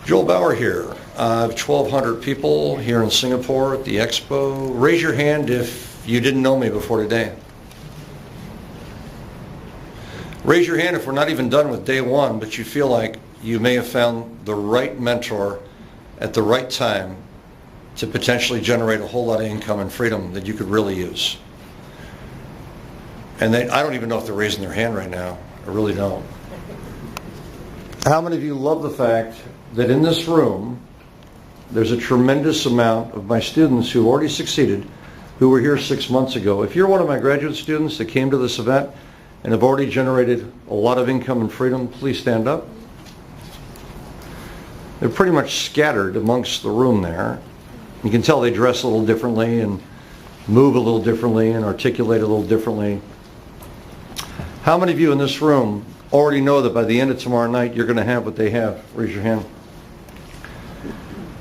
Joel Bauer here. I have 1,200 people here in Singapore at the Expo. Raise your hand if you didn't know me before today. Raise your hand if we're not even done with day one, but you feel like you may have found the right mentor at the right time to potentially generate a whole lot of income and freedom that you could really use. And I don't even know if they're raising their hand right now. I really don't. How many of you love the fact that in this room there's a tremendous amount of my students who already succeeded, who were here 6 months ago? If you're one of my graduate students that came to this event and have already generated a lot of income and freedom, please stand up. They're pretty much scattered amongst the room there. You can tell they dress a little differently and move a little differently and articulate a little differently. How many of you in this room already know that by the end of tomorrow night you're going to have what they have? Raise your hand.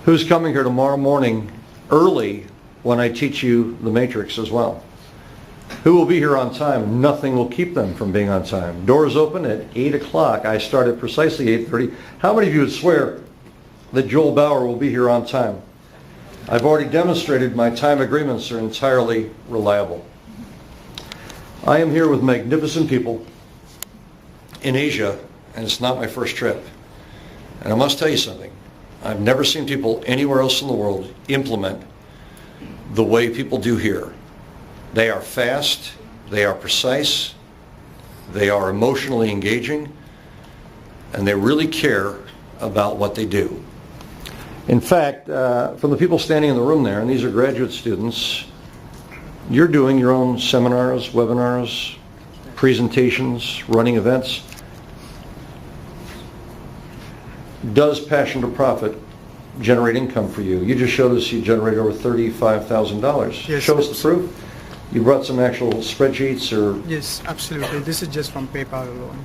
Who's coming here tomorrow morning early when I teach you the matrix as well? Who will be here on time? Nothing will keep them from being on time. Doors open at 8 o'clock. I start at precisely 8:30. How many of you would swear that Joel Bauer will be here on time? I've already demonstrated my time agreements are entirely reliable. I am here with magnificent people in Asia, and it's not my first trip. And I must tell you something. I've never seen people anywhere else in the world implement the way people do here. They are fast, they are precise, they are emotionally engaging, and they really care about what they do. In fact, from the people standing in the room there, and these are graduate students, you're doing your own seminars, webinars, presentations, running events. Does Passion to Profit generate income for you? You just showed us you generated over $35,000. Yes. Show us the proof. You brought some actual spreadsheets or... Yes, absolutely. This is just from PayPal alone.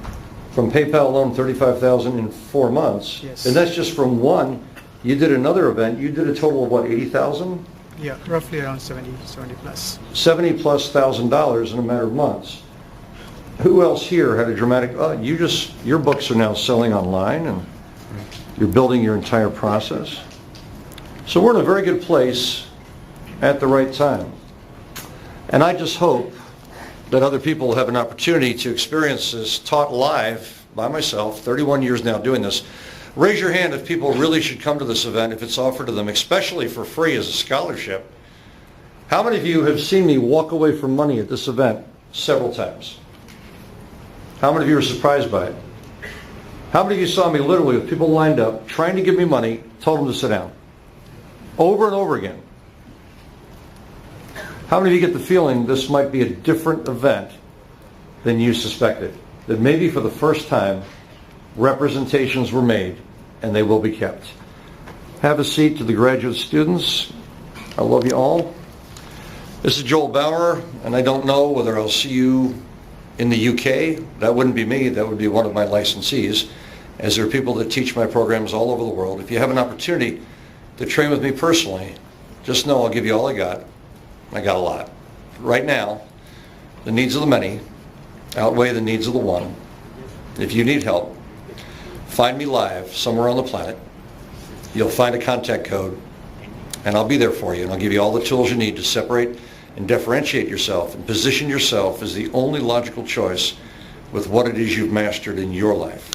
From PayPal alone, $35,000 in 4 months. Yes. And that's just from one. You did another event. You did a total of what, $80,000? Yeah, roughly around 70 plus. $70,000+ in a matter of months. Who else here had a dramatic... your books are now selling online and you're building your entire process. So we're in a very good place at the right time. And I just hope that other people have an opportunity to experience this taught live by myself, 31 years now doing this. Raise your hand if people really should come to this event if it's offered to them, especially for free as a scholarship. How many of you have seen me walk away from money at this event several times? How many of you are surprised by it? How many of you saw me literally with people lined up trying to give me money, told them to sit down? Over and over again. How many of you get the feeling this might be a different event than you suspected? That maybe for the first time representations were made and they will be kept. Have a seat to the graduate students. I love you all. This is Joel Bauer, and I don't know whether I'll see you in the UK. That wouldn't be me, that would be one of my licensees, as there are people that teach my programs all over the world. If you have an opportunity to train with me personally, just know I'll give you all I got. I got a lot. Right now, the needs of the many outweigh the needs of the one. If you need help, find me live somewhere on the planet. You'll find a contact code, and I'll be there for you, and I'll give you all the tools you need to separate and differentiate yourself and position yourself as the only logical choice with what it is you've mastered in your life.